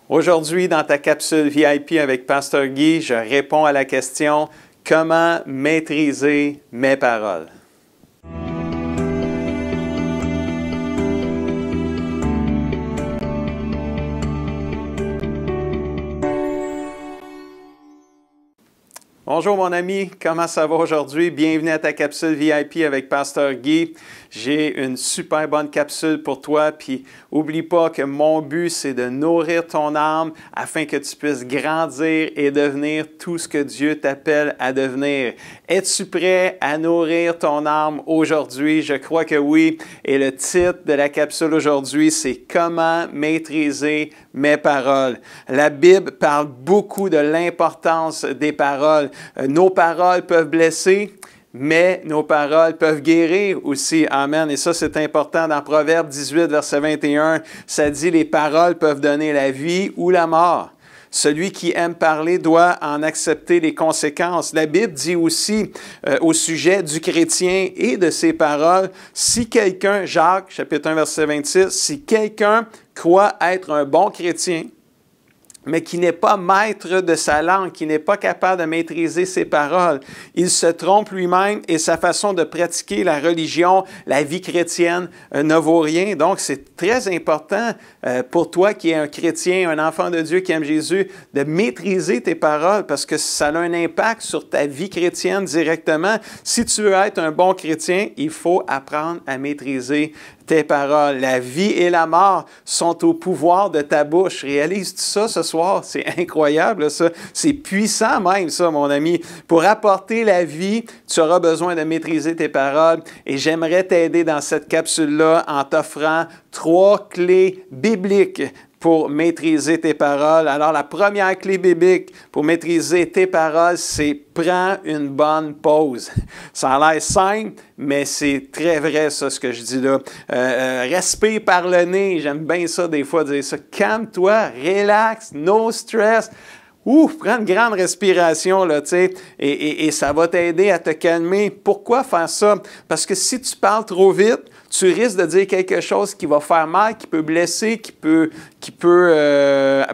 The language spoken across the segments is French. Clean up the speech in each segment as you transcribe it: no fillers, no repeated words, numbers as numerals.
Aujourd'hui, dans ta capsule VIP avec Pasteur Guy, je réponds à la question « Comment maîtriser mes paroles? » Bonjour mon ami, comment ça va aujourd'hui? Bienvenue à ta capsule VIP avec Pasteur Guy. J'ai une super bonne capsule pour toi, puis oublie pas que mon but, c'est de nourrir ton âme afin que tu puisses grandir et devenir tout ce que Dieu t'appelle à devenir. Es-tu prêt à nourrir ton âme aujourd'hui? Je crois que oui. Et le titre de la capsule aujourd'hui, c'est « Comment maîtriser mes paroles ». La Bible parle beaucoup de l'importance des paroles. Nos paroles peuvent blesser, mais nos paroles peuvent guérir aussi. Amen. Et ça, c'est important. Dans Proverbe 18, verset 21, ça dit « Les paroles peuvent donner la vie ou la mort. Celui qui aime parler doit en accepter les conséquences. » La Bible dit aussi au sujet du chrétien et de ses paroles, si quelqu'un, Jacques, chapitre 1, verset 26, si quelqu'un croit être un bon chrétien, mais qui n'est pas maître de sa langue, qui n'est pas capable de maîtriser ses paroles, il se trompe lui-même et sa façon de pratiquer la religion, la vie chrétienne ne vaut rien. Donc, c'est très important pour toi qui es un chrétien, un enfant de Dieu qui aime Jésus, de maîtriser tes paroles parce que ça a un impact sur ta vie chrétienne directement. Si tu veux être un bon chrétien, il faut apprendre à maîtriser tes paroles. La vie et la mort sont au pouvoir de ta bouche. Réalises-tu ça ce soir? C'est incroyable, ça. C'est puissant même, ça, mon ami. Pour apporter la vie, tu auras besoin de maîtriser tes paroles. Et j'aimerais t'aider dans cette capsule-là en t'offrant 3 clés bibliques pour maîtriser tes paroles. Alors, la première clé biblique pour maîtriser tes paroles, c'est « prends une bonne pause ». Ça a l'air simple, mais c'est très vrai, ça, ce que je dis là. Respire par le nez. J'aime bien ça, des fois, dire ça. Calme-toi, relax, no stress. Ouf, prends une grande respiration, là, tu sais, et ça va t'aider à te calmer. Pourquoi faire ça? Parce que si tu parles trop vite, tu risques de dire quelque chose qui va faire mal, qui peut blesser, qui peut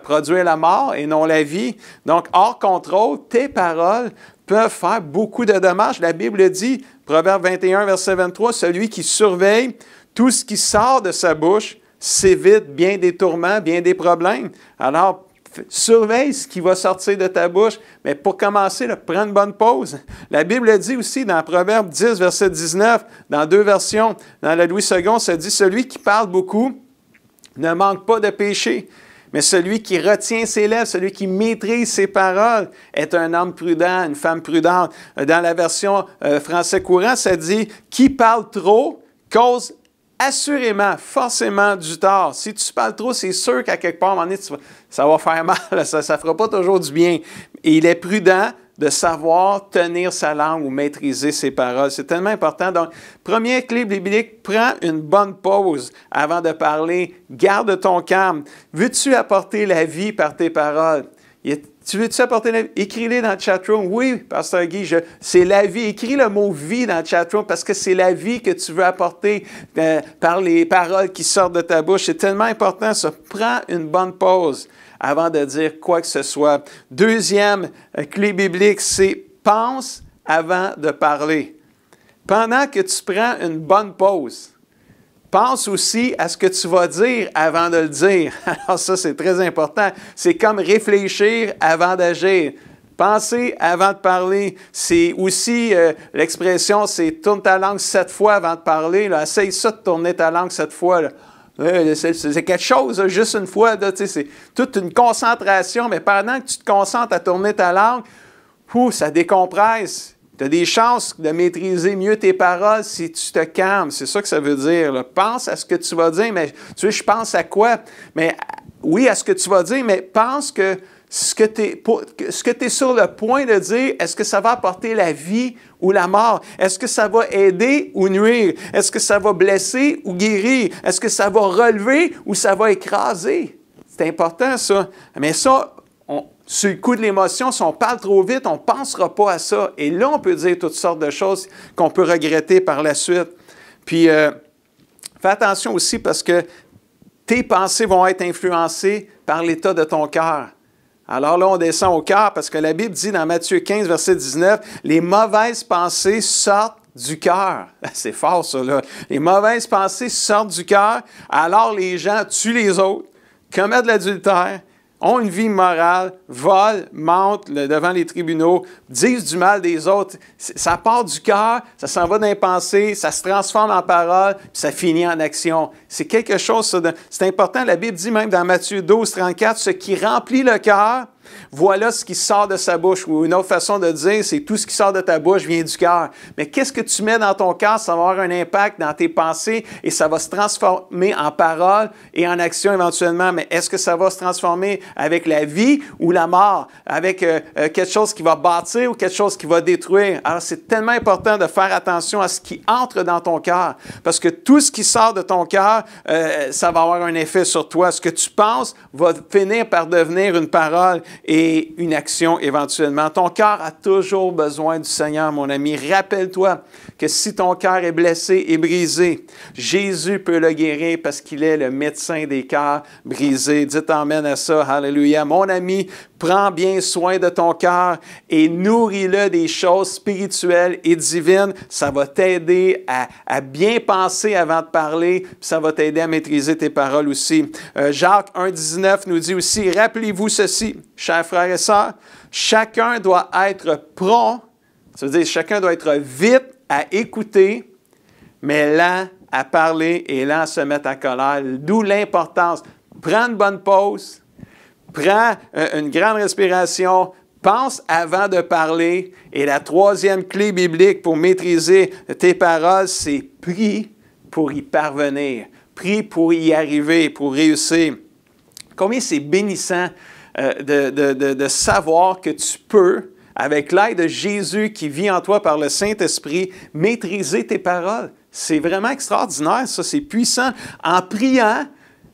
produire la mort et non la vie. Donc, hors contrôle, tes paroles peuvent faire beaucoup de dommages. La Bible dit, Proverbe 21, verset 23, « Celui qui surveille tout ce qui sort de sa bouche s'évite bien des tourments, bien des problèmes. » Alors, surveille ce qui va sortir de ta bouche, mais pour commencer, là, prends une bonne pause. La Bible dit aussi dans Proverbe 10, verset 19, dans 2 versions, dans la Louis II, ça dit « Celui qui parle beaucoup ne manque pas de péché, mais celui qui retient ses lèvres, celui qui maîtrise ses paroles est un homme prudent, une femme prudente. » Dans la version français courant, ça dit « Qui parle trop cause assurément, forcément du tort. » Si tu parles trop, c'est sûr qu'à quelque part, à un moment donné, ça va faire mal, ça ne fera pas toujours du bien. Et il est prudent de savoir tenir sa langue ou maîtriser ses paroles. C'est tellement important. Donc, première clé biblique, prends une bonne pause avant de parler. Garde ton calme. Veux-tu apporter la vie par tes paroles? Tu veux-tu apporter la vie? Écris-les dans le chatroom. Oui, Pasteur Guy, c'est la vie. Écris le mot « vie » dans le chatroom parce que c'est la vie que tu veux apporter par les paroles qui sortent de ta bouche. C'est tellement important, ça. Prends une bonne pause avant de dire quoi que ce soit. Deuxième clé biblique, c'est « pense avant de parler ». Pendant que tu prends une bonne pause, pense aussi à ce que tu vas dire avant de le dire. Alors ça, c'est très important. C'est comme réfléchir avant d'agir. Penser avant de parler. C'est aussi l'expression, c'est « tourne ta langue 7 fois avant de parler ». Là. Essaye ça de tourner ta langue 7 fois. Là. C'est quelque chose, là, juste une fois. Là, c'est toute une concentration, mais pendant que tu te concentres à tourner ta langue, ça décompresse. Tu as des chances de maîtriser mieux tes paroles si tu te calmes. C'est ça que ça veut dire. Là. Pense à ce que tu vas dire, mais tu sais, je pense à quoi? Mais oui, à ce que tu vas dire, mais pense que ce que tu es sur le point de dire, est-ce que ça va apporter la vie ou la mort? Est-ce que ça va aider ou nuire? Est-ce que ça va blesser ou guérir? Est-ce que ça va relever ou ça va écraser? C'est important, ça. Mais ça, sur le coup de l'émotion, si on parle trop vite, on ne pensera pas à ça. Et là, on peut dire toutes sortes de choses qu'on peut regretter par la suite. Puis, fais attention aussi parce que tes pensées vont être influencées par l'état de ton cœur. Alors là, on descend au cœur parce que la Bible dit dans Matthieu 15, verset 19, « Les mauvaises pensées sortent du cœur. » C'est fort, ça, là. Les mauvaises pensées sortent du cœur, alors les gens tuent les autres, commettent de l'adultère, ont une vie immorale, volent, mentent devant les tribunaux, disent du mal des autres. Ça part du cœur, ça s'en va dans les pensées, ça se transforme en parole, puis ça finit en action. C'est quelque chose, c'est important. La Bible dit même dans Matthieu 12, 34, « Ce qui remplit le cœur, voilà ce qui sort de sa bouche. » Ou une autre façon de dire, c'est tout ce qui sort de ta bouche vient du cœur. Mais qu'est-ce que tu mets dans ton cœur, ça va avoir un impact dans tes pensées et ça va se transformer en parole et en action éventuellement. Mais est-ce que ça va se transformer avec la vie ou la mort? Avec quelque chose qui va bâtir ou quelque chose qui va détruire? Alors, c'est tellement important de faire attention à ce qui entre dans ton cœur. Parce que tout ce qui sort de ton cœur, ça va avoir un effet sur toi. Ce que tu penses va finir par devenir une parole et une action éventuellement. Ton cœur a toujours besoin du Seigneur, mon ami. Rappelle-toi que si ton cœur est blessé et brisé, Jésus peut le guérir parce qu'il est le médecin des cœurs brisés. Dites amen à ça. Alléluia. Mon ami, prends bien soin de ton cœur et nourris-le des choses spirituelles et divines. Ça va t'aider à bien penser avant de parler, puis ça va t'aider à maîtriser tes paroles aussi. Jacques 1,19 nous dit aussi, « Rappelez-vous ceci, chers frères et sœurs, chacun doit être prompt, ça veut dire chacun doit être vite à écouter, mais lent à parler et lent à se mettre en colère. » D'où l'importance. Prends une bonne pause, prends une grande respiration, pense avant de parler. Et la troisième clé biblique pour maîtriser tes paroles, c'est prie pour y parvenir. Prie pour y arriver, pour réussir. Combien c'est bénissant de savoir que tu peux, avec l'aide de Jésus qui vit en toi par le Saint-Esprit, maîtriser tes paroles. C'est vraiment extraordinaire, ça, c'est puissant. En priant,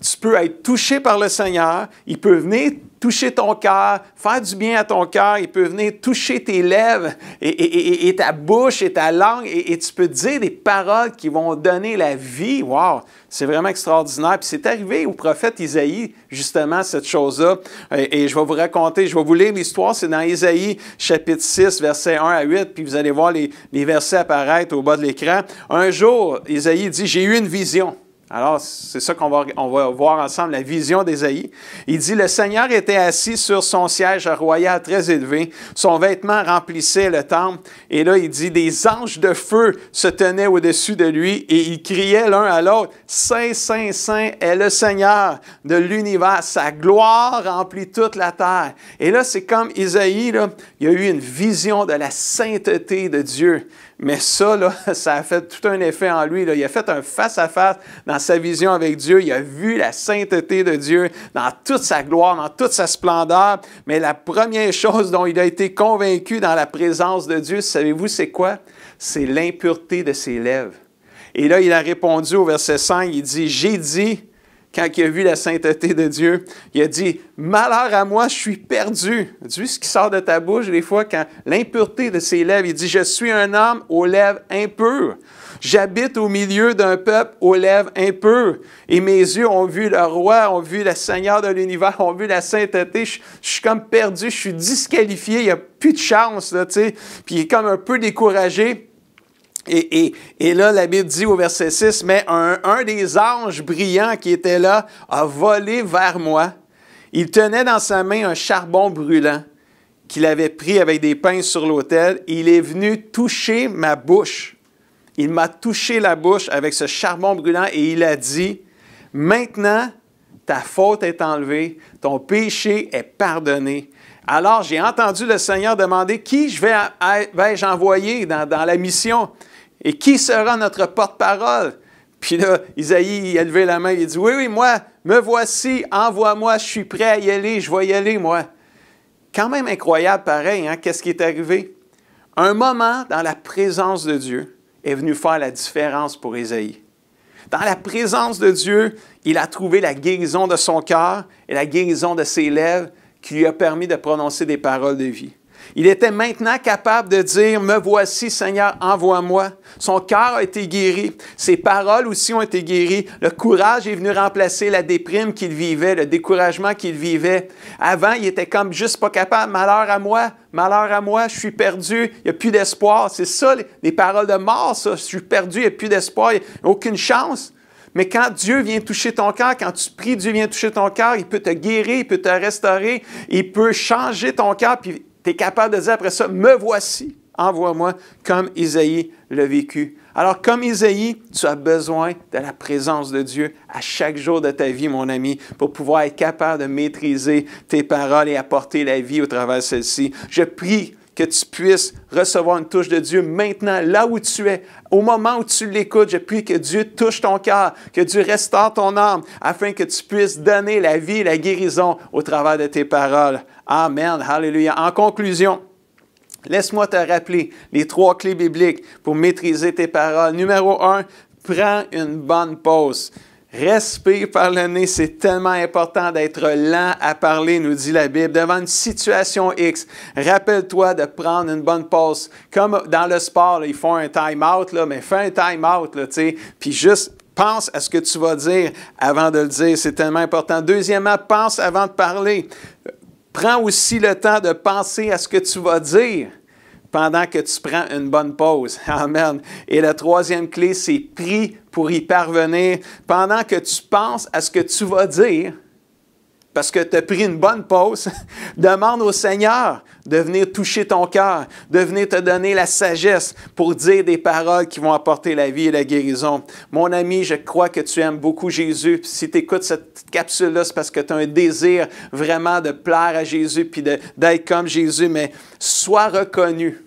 tu peux être touché par le Seigneur, il peut venir toucher ton cœur, faire du bien à ton cœur, il peut venir toucher tes lèvres et ta bouche et ta langue et tu peux dire des paroles qui vont donner la vie. Wow! C'est vraiment extraordinaire. Puis c'est arrivé au prophète Isaïe, justement, cette chose-là. Et je vais vous raconter, je vais vous lire l'histoire. C'est dans Isaïe, chapitre 6, versets 1 à 8. Puis vous allez voir les versets apparaître au bas de l'écran. Un jour, Isaïe dit, « J'ai eu une vision. » Alors, c'est ça qu'on va voir ensemble, la vision d'Ésaïe. Il dit, « Le Seigneur était assis sur son siège royal très élevé. Son vêtement remplissait le temple. » Et là, il dit, « Des anges de feu se tenaient au-dessus de lui et ils criaient l'un à l'autre, « Saint, Saint, Saint est le Seigneur de l'univers. Sa gloire remplit toute la terre. » Et là, c'est comme Isaïe, là, il a eu une vision de la sainteté de Dieu. Mais ça, là, ça a fait tout un effet en lui. Là. Il a fait un face-à-face dans sa vision avec Dieu. Il a vu la sainteté de Dieu dans toute sa gloire, dans toute sa splendeur. Mais la première chose dont il a été convaincu dans la présence de Dieu, savez-vous c'est quoi? C'est l'impureté de ses lèvres. Et là, il a répondu au verset 5, il dit, « J'ai dit, quand il a vu la sainteté de Dieu, il a dit, « Malheur à moi, je suis perdu. » Tu vois ce qui sort de ta bouche des fois quand l'impureté de ses lèvres, il dit, « Je suis un homme aux lèvres impures. J'habite au milieu d'un peuple aux lèvres impures. Et mes yeux ont vu le roi, ont vu le Seigneur de l'univers, ont vu la sainteté. Je suis comme perdu, je suis disqualifié, il n'y a plus de chance. Là, tu sais. » Puis il est comme un peu découragé. Et là, la Bible dit au verset 6, « Mais un des anges brillants qui était là a volé vers moi. Il tenait dans sa main un charbon brûlant qu'il avait pris avec des pinces sur l'autel. Il est venu toucher ma bouche. Il m'a touché la bouche avec ce charbon brûlant et il a dit, « Maintenant, ta faute est enlevée, ton péché est pardonné. » Alors, j'ai entendu le Seigneur demander, « Qui vais-je envoyer dans la mission? Et qui sera notre porte-parole? » Puis là, Isaïe, il a levé la main, il a dit, « Oui, moi, me voici, envoie-moi, je suis prêt à y aller, je vais y aller, moi. » Quand même incroyable, pareil, hein? Qu'est-ce qui est arrivé? Un moment dans la présence de Dieu est venu faire la différence pour Isaïe. Dans la présence de Dieu, il a trouvé la guérison de son cœur et la guérison de ses lèvres qui lui a permis de prononcer des paroles de vie. Il était maintenant capable de dire, « Me voici, Seigneur, envoie-moi. » Son cœur a été guéri. Ses paroles aussi ont été guéries. Le courage est venu remplacer la déprime qu'il vivait, le découragement qu'il vivait. Avant, il était comme juste pas capable. « Malheur à moi, je suis perdu, il n'y a plus d'espoir. » C'est ça, les paroles de mort, ça. « Je suis perdu, il n'y a plus d'espoir, il n'y a aucune chance. » Mais quand Dieu vient toucher ton cœur, quand tu pries, Dieu vient toucher ton cœur, il peut te guérir, il peut te restaurer, il peut changer ton cœur, puis tu es capable de dire après ça, « Me voici, envoie-moi », comme Isaïe l'a vécu. Alors, comme Isaïe, tu as besoin de la présence de Dieu à chaque jour de ta vie, mon ami, pour pouvoir être capable de maîtriser tes paroles et apporter la vie au travers de celles-ci. Je prie que tu puisses recevoir une touche de Dieu maintenant, là où tu es, au moment où tu l'écoutes. Je prie que Dieu touche ton cœur, que Dieu restaure ton âme, afin que tu puisses donner la vie et la guérison au travers de tes paroles. Amen. Alléluia. En conclusion, laisse-moi te rappeler les 3 clés bibliques pour maîtriser tes paroles. Numéro 1, prends une bonne pause. Respire par le nez, c'est tellement important d'être lent à parler, nous dit la Bible. Devant une situation X, rappelle-toi de prendre une bonne pause. Comme dans le sport, là, ils font un time-out, là, mais fais un time-out, là, tu sais, puis juste pense à ce que tu vas dire avant de le dire, c'est tellement important. Deuxièmement, pense avant de parler. Prends aussi le temps de penser à ce que tu vas dire pendant que tu prends une bonne pause. Amen. Et la 3e clé, c'est prie pour y parvenir. Pendant que tu penses à ce que tu vas dire, parce que tu as pris une bonne pause, demande au Seigneur de venir toucher ton cœur, de venir te donner la sagesse pour dire des paroles qui vont apporter la vie et la guérison. Mon ami, je crois que tu aimes beaucoup Jésus. Puis si tu écoutes cette capsule-là, c'est parce que tu as un désir vraiment de plaire à Jésus puis d'être comme Jésus, mais sois reconnu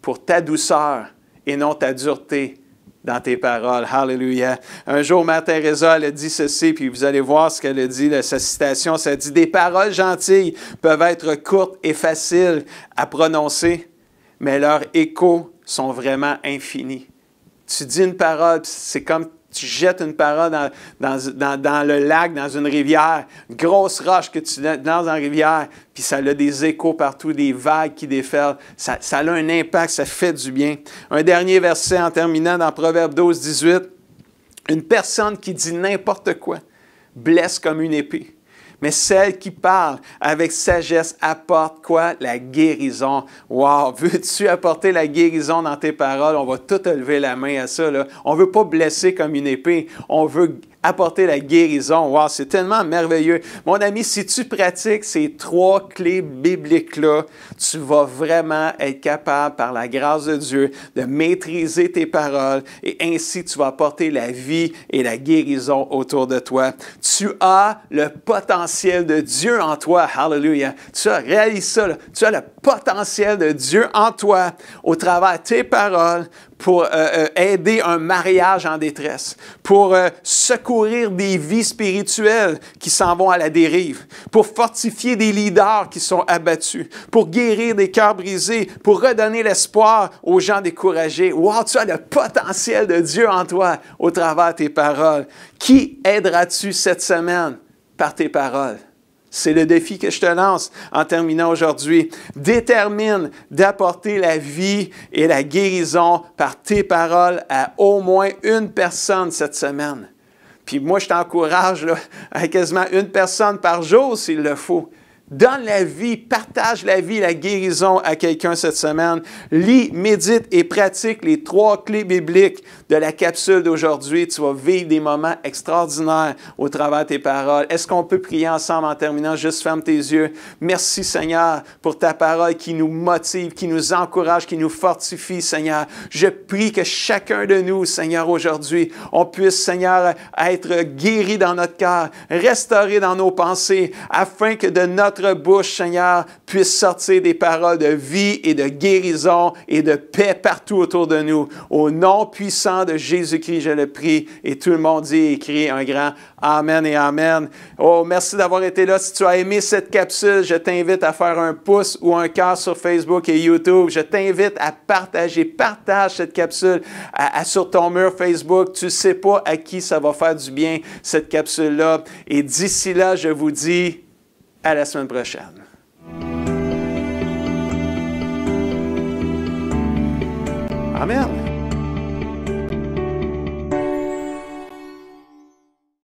pour ta douceur et non ta dureté dans tes paroles. Hallelujah. Un jour, Mère Teresa, elle a dit ceci, puis vous allez voir ce qu'elle a dit, sa citation, ça dit « Des paroles gentilles peuvent être courtes et faciles à prononcer, mais leurs échos sont vraiment infinis. » Tu dis une parole, c'est comme tu jettes une parole dans le lac, dans une rivière, une grosse roche que tu lances dans la rivière, puis ça a des échos partout, des vagues qui déferlent. Ça a un impact, ça fait du bien. Un dernier verset en terminant dans Proverbe 12, 18. Une personne qui dit n'importe quoi blesse comme une épée. Mais celle qui parle avec sagesse apporte quoi? La guérison. Wow! Veux-tu apporter la guérison dans tes paroles? On va tout lever la main à ça, là. On ne veut pas blesser comme une épée. On veut apporter la guérison. Wow! C'est tellement merveilleux. Mon ami, si tu pratiques ces 3 clés bibliques-là, tu vas vraiment être capable, par la grâce de Dieu, de maîtriser tes paroles et ainsi tu vas apporter la vie et la guérison autour de toi. Tu as le potentiel de Dieu en toi. Hallelujah! Tu as réalisé ça, là. Tu as le potentiel de Dieu en toi au travers de tes paroles pour aider un mariage en détresse, pour secourir des vies spirituelles qui s'en vont à la dérive, pour fortifier des leaders qui sont abattus, pour guérir des cœurs brisés, pour redonner l'espoir aux gens découragés. Wow, tu as le potentiel de Dieu en toi au travers de tes paroles. Qui aideras-tu cette semaine par tes paroles? C'est le défi que je te lance en terminant aujourd'hui. Détermine d'apporter la vie et la guérison par tes paroles à au moins une personne cette semaine. Puis moi, je t'encourage là, à quasiment une personne par jour s'il le faut. Donne la vie, partage la vie, la guérison à quelqu'un cette semaine. Lis, médite et pratique les 3 clés bibliques de la capsule d'aujourd'hui. Tu vas vivre des moments extraordinaires au travers de tes paroles. Est-ce qu'on peut prier ensemble en terminant? Juste ferme tes yeux. Merci Seigneur pour ta parole qui nous motive, qui nous encourage, qui nous fortifie Seigneur. Je prie que chacun de nous, Seigneur, aujourd'hui, on puisse, Seigneur, être guéri dans notre cœur, restauré dans nos pensées, afin que de notre bouche, Seigneur, puisse sortir des paroles de vie et de guérison et de paix partout autour de nous. Au nom puissant de Jésus-Christ, je le prie. Et tout le monde dit et crie un grand Amen et Amen. Oh, merci d'avoir été là. Si tu as aimé cette capsule, je t'invite à faire un pouce ou un cœur sur Facebook et YouTube. Je t'invite à partager. Partage cette capsule sur ton mur Facebook. Tu ne sais pas à qui ça va faire du bien, cette capsule-là. Et d'ici là, je vous dis à la semaine prochaine. Amen.